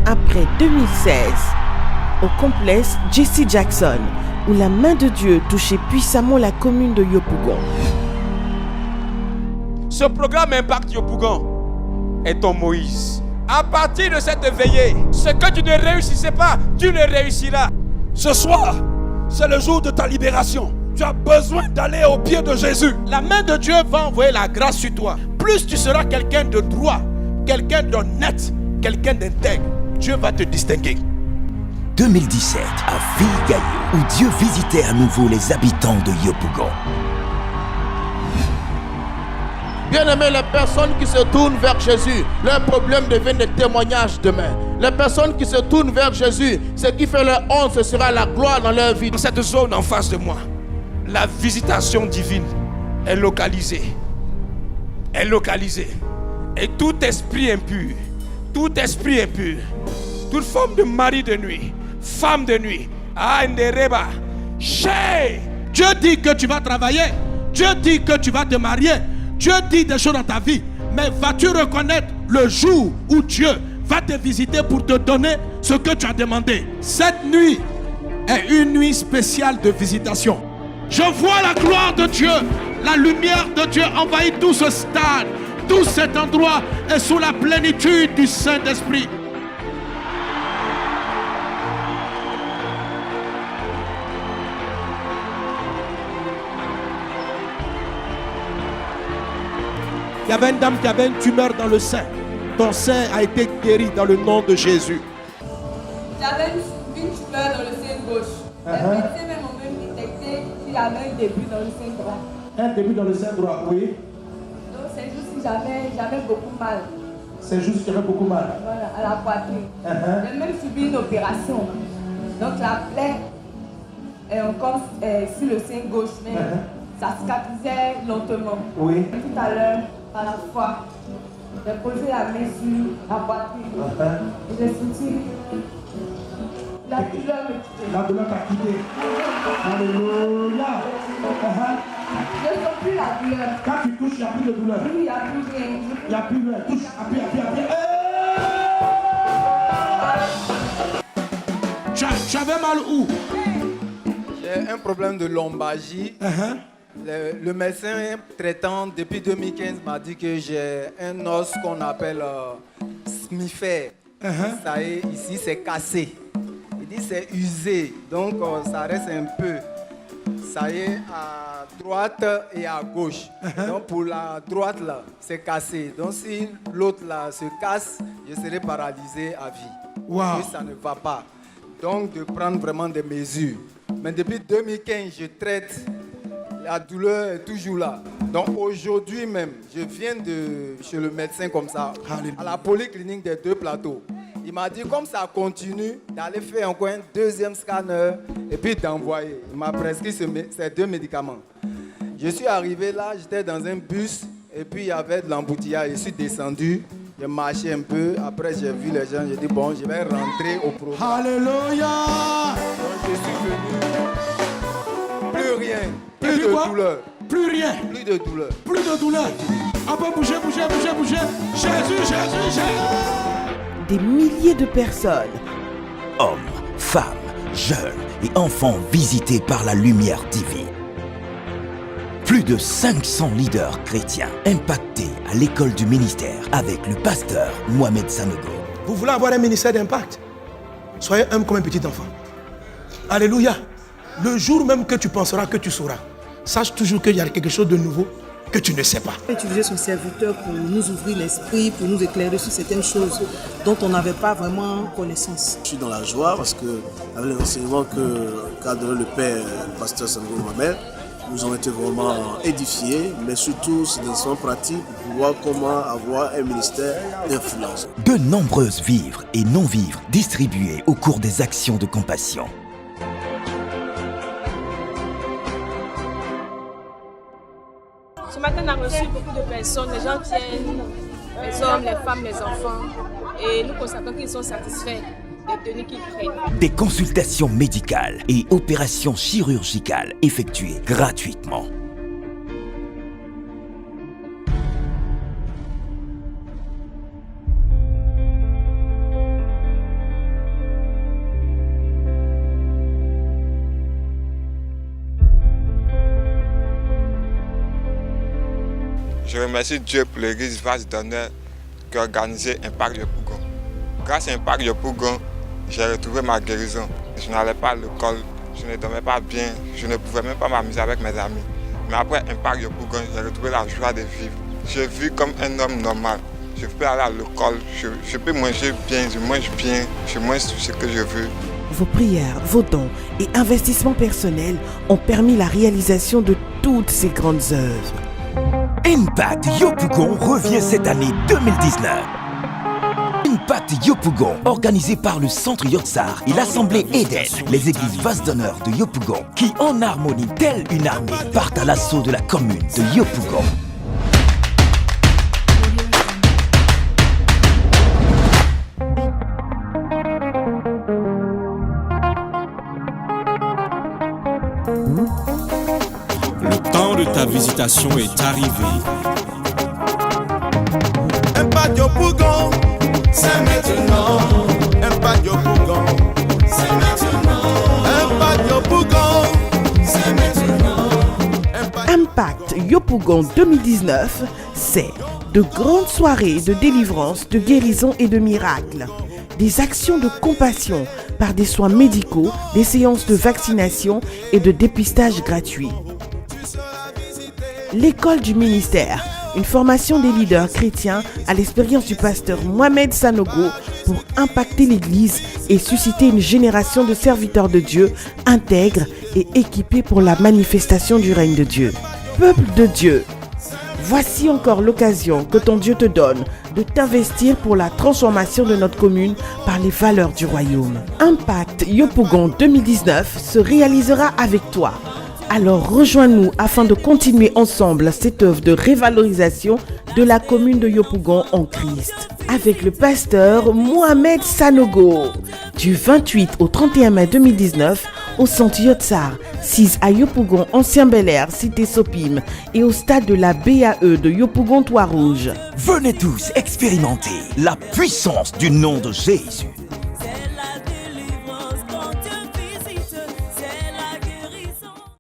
après 2016, au complexe Jesse Jackson, où la main de Dieu touchait puissamment la commune de Yopougon. Ce programme Impact Yopougon est ton Moïse. À partir de cette veillée, ce que tu ne réussissais pas, tu le réussiras. Ce soir, c'est le jour de ta libération. Tu as besoin d'aller au pied de Jésus. La main de Dieu va envoyer la grâce sur toi. Plus tu seras quelqu'un de droit, quelqu'un d'honnête, quelqu'un d'intègre, Dieu va te distinguer. 2017 à Villegaillot, où Dieu visitait à nouveau les habitants de Yopougon. Bien-aimés, les personnes qui se tournent vers Jésus, leurs problèmes deviennent des témoignages demain. Les personnes qui se tournent vers Jésus, ce qui fait leur honte, ce sera la gloire dans leur vie. Dans cette zone en face de moi, la visitation divine est localisée. Est localisée. Et tout esprit impur, toute forme de mari de nuit, femme de nuit, Dieu dit que tu vas travailler, Dieu dit que tu vas te marier, Dieu dit des choses dans ta vie, mais vas-tu reconnaître le jour où Dieu va te visiter pour te donner ce que tu as demandé? Cette nuit est une nuit spéciale de visitation. Je vois la gloire de Dieu, la lumière de Dieu envahit tout ce stade, tout cet endroit est sous la plénitude du Saint-Esprit. Il y avait une dame qui avait une tumeur dans le sein. Ton sein a été guéri dans le nom de Jésus. J'avais une tumeur dans le sein gauche. Les médecins même ont même détecté qu'il y avait un début dans le sein droit. Un début dans le sein droit, oui. Donc c'est juste si j'avais beaucoup mal. C'est juste que j'avais beaucoup mal. Voilà, à la poitrine. J'ai même subi une opération. Donc la plaie est encore sur le sein gauche, mais ça cicatrisait lentement. Oui. Tout à l'heure, à la fois, j'ai posé la main sur la poitrine. Et j'ai senti la douleur me quitter. La douleur t'a quitté. Alléluia. Je ne sens plus la douleur. Quand tu touches, il n'y a plus de douleur. Oui, il n'y a plus rien. Il n'y a plus de douleur. Touche, appuie. Tu avais mal où? J'ai un problème de lombalgie. Le médecin traitant depuis 2015 m'a dit que j'ai un os qu'on appelle smifère. Ça y est, ici c'est cassé. Il dit c'est usé, donc ça reste un peu. Ça y est, à droite et à gauche. Donc pour la droite là, c'est cassé. Donc si l'autre là se casse, je serai paralysé à vie. Wow. Et ça ne va pas. Donc de prendre vraiment des mesures. Mais depuis 2015, je traite. La douleur est toujours là. Donc aujourd'hui même, je viens de chez le médecin comme ça, à la polyclinique des Deux Plateaux. Il m'a dit comme ça continue, d'aller faire encore un deuxième scanner et puis d'envoyer. Il m'a prescrit ces deux médicaments. Je suis arrivé là, j'étais dans un bus et puis il y avait de l'embouteillage. Je suis descendu, j'ai marché un peu. Après j'ai vu les gens, j'ai dit bon, je vais rentrer au programme. Alléluia. Donc je suis venu. Plus rien. Plus de douleur. Plus rien. Plus de douleur. Plus de douleur. On peut bouger. Jésus. Des milliers de personnes, Hommes, femmes, jeunes et enfants visités par la lumière divine. Plus de 500 leaders chrétiens impactés à l'école du ministère avec le pasteur Mohamed Sanogo. Vous voulez avoir un ministère d'impact? Soyez humble comme un petit enfant. Alléluia. Le jour même que tu penseras que tu sauras, sache toujours qu'il y a quelque chose de nouveau que tu ne sais pas. Utiliser son serviteur pour nous ouvrir l'esprit, pour nous éclairer sur certaines choses dont on n'avait pas vraiment connaissance. Je suis dans la joie parce que avec les enseignements qu'a donné le père, le pasteur Sanogo Mohamed, nous avons été vraiment édifiés, mais surtout c'est des enseignements pratiques pour voir comment avoir un ministère d'influence. De nombreuses vivres et non-vivres distribués au cours des actions de compassion. Ce matin, on a reçu beaucoup de personnes, les gens viennent, les hommes, les femmes, les enfants, et nous constatons qu'ils sont satisfaits des tenues qu'ils prennent. Des consultations médicales et opérations chirurgicales effectuées gratuitement. remercie Dieu pour l'église Vase d'honneur qui a organisé Impact Yopougon. Grâce à Impact Yopougon, j'ai retrouvé ma guérison. Je n'allais pas à l'école, je ne dormais pas bien, je ne pouvais même pas m'amuser avec mes amis. Mais après Impact Yopougon, j'ai retrouvé la joie de vivre. Je vis comme un homme normal. Je peux aller à l'école, je peux manger bien, je mange tout ce que je veux. Vos prières, vos dons et investissements personnels ont permis la réalisation de toutes ces grandes œuvres. Impact Yopougon revient cette année 2019. Impact Yopougon, organisé par le Centre Yotsar et l'Assemblée Eden, les églises Vase d'honneur de Yopougon, qui en harmonie telle une armée partent à l'assaut de la commune de Yopougon. Le temps de ta visitation est arrivé. Impact Yopougon, c'est maintenant. Impact Yopougon, c'est maintenant. Impact Yopougon, c'est maintenant. Impact Yopougon 2019, c'est de grandes soirées de délivrance, de guérison et de miracles. Des actions de compassion par des soins médicaux, des séances de vaccination et de dépistage gratuit. L'école du ministère, une formation des leaders chrétiens à l'expérience du pasteur Mohamed Sanogo pour impacter l'Église et susciter une génération de serviteurs de Dieu intègres et équipés pour la manifestation du règne de Dieu. Peuple de Dieu, voici encore l'occasion que ton Dieu te donne de t'investir pour la transformation de notre commune par les valeurs du royaume. Impact Yopougon 2019 se réalisera avec toi. Alors rejoins-nous afin de continuer ensemble cette œuvre de révalorisation de la commune de Yopougon en Christ. Avec le pasteur Mohamed Sanogo. Du 28 au 31 mai 2019 au centre Yotsar, 6 à Yopougon, Ancien Bel-Air, cité Sopim et au stade de la BAE de Yopougon Trois-Rouges. Venez tous expérimenter la puissance du nom de Jésus.